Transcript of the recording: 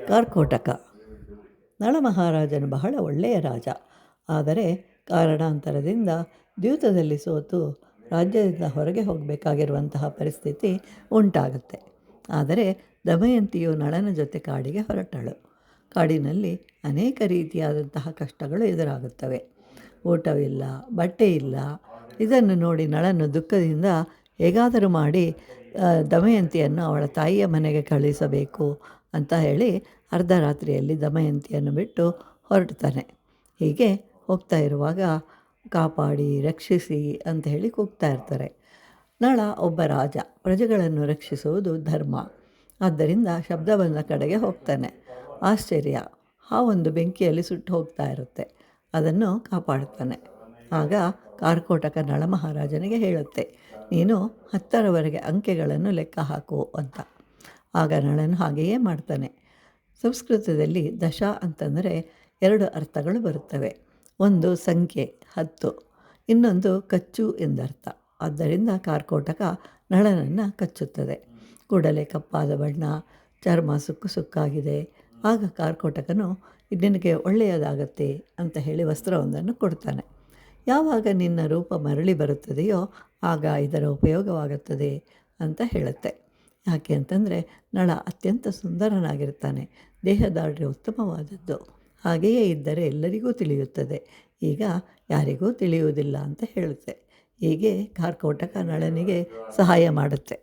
ಕಾರ್ಕೋಟಕ. ನಳಮಹಾರಾಜನು ಬಹಳ ಒಳ್ಳೆಯ ರಾಜ. ಆದರೆ ಕಾರಣಾಂತರದಿಂದ ದ್ಯೂತದಲ್ಲಿ ಸೋತು ರಾಜ್ಯದಿಂದ ಹೊರಗೆ ಹೋಗಬೇಕಾಗಿರುವಂತಹ ಪರಿಸ್ಥಿತಿ ಉಂಟಾಗುತ್ತೆ. ಆದರೆ ದಮಯಂತಿಯು ನಳನ ಜೊತೆ ಕಾಡಿಗೆ ಹೊರಟಳು. ಕಾಡಿನಲ್ಲಿ ಅನೇಕ ರೀತಿಯಾದಂತಹ ಕಷ್ಟಗಳು ಎದುರಾಗುತ್ತವೆ. ಊಟವಿಲ್ಲ, ಬಟ್ಟೆ ಇಲ್ಲ. ಇದನ್ನು ನೋಡಿ ನಳನು ದುಃಖದಿಂದ ಹೇಗಾದರೂ ಮಾಡಿ ದಮಯಂತಿಯನ್ನು ಅವಳ ತಾಯಿಯ ಮನೆಗೆ ಕಳುಹಿಸಬೇಕು ಅಂತ ಹೇಳಿ ಅರ್ಧರಾತ್ರಿಯಲ್ಲಿ ದಮಯಂತಿಯನ್ನು ಬಿಟ್ಟು ಹೊರಡ್ತಾನೆ. ಹೀಗೆ ಹೋಗ್ತಾ ಇರುವಾಗ ಕಾಪಾಡಿ ರಕ್ಷಿಸಿ ಅಂತ ಹೇಳಿ ಕೂಗ್ತಾ ಇರ್ತಾರೆ. ನಳ ಒಬ್ಬ ರಾಜ, ಪ್ರಜೆಗಳನ್ನು ರಕ್ಷಿಸುವುದು ಧರ್ಮ. ಆದ್ದರಿಂದ ಶಬ್ದ ಬಂದ ಕಡೆಗೆ ಹೋಗ್ತಾನೆ. ಆಶ್ಚರ್ಯ, ಹಾವೊಂದು ಬೆಂಕಿಯಲ್ಲಿ ಸುಟ್ಟು ಹೋಗ್ತಾ ಇರುತ್ತೆ. ಅದನ್ನು ಕಾಪಾಡ್ತಾನೆ. ಆಗ ಕಾರ್ಕೋಟಕ ನಳಮಹಾರಾಜನಿಗೆ ಹೇಳುತ್ತೆ, ನೀನು 10ರವರೆಗೆ ಅಂಕೆಗಳನ್ನು ಲೆಕ್ಕ ಹಾಕು ಅಂತ. ಆಗ ನಳನು ಹಾಗೆಯೇ ಮಾಡ್ತಾನೆ. ಸಂಸ್ಕೃತದಲ್ಲಿ ದಶ ಅಂತಂದರೆ 2 ಅರ್ಥಗಳು ಬರುತ್ತವೆ. ಒಂದು ಸಂಖ್ಯೆ 10, ಇನ್ನೊಂದು ಕಚ್ಚು ಎಂದರ್ಥ. ಆದ್ದರಿಂದ ಕಾರ್ಕೋಟಕ ನಳನನ್ನು ಕಚ್ಚುತ್ತದೆ. ಕೂಡಲೇ ಕಪ್ಪಾದ ಬಣ್ಣ, ಚರ್ಮ ಸುಕ್ಕು ಸುಕ್ಕಾಗಿದೆ. ಆಗ ಕಾರ್ಕೋಟಕನು ನಿನಗೆ ಒಳ್ಳೆಯದಾಗತ್ತೆ ಅಂತ ಹೇಳಿ ವಸ್ತ್ರವೊಂದನ್ನು ಕೊಡ್ತಾನೆ. ಯಾವಾಗ ನಿನ್ನ ರೂಪ ಮರಳಿ ಬರುತ್ತದೆಯೋ ಆಗ ಇದರ ಉಪಯೋಗವಾಗುತ್ತದೆ ಅಂತ ಹೇಳುತ್ತೆ. ಯಾಕೆ ಅಂತಂದರೆ ನಳ ಅತ್ಯಂತ ಸುಂದರನಾಗಿರ್ತಾನೆ, ದೇಹದಾರ್ಢ್ಯ ಉತ್ತಮವಾದದ್ದು. ಹಾಗೆಯೇ ಇದ್ದರೆ ಎಲ್ಲರಿಗೂ ತಿಳಿಯುತ್ತದೆ, ಈಗ ಯಾರಿಗೂ ತಿಳಿಯುವುದಿಲ್ಲ ಅಂತ ಹೇಳುತ್ತೆ. ಹೀಗೆ ಕಾರ್ಕೋಟಕ ನಳನಿಗೆ ಸಹಾಯ ಮಾಡುತ್ತೆ.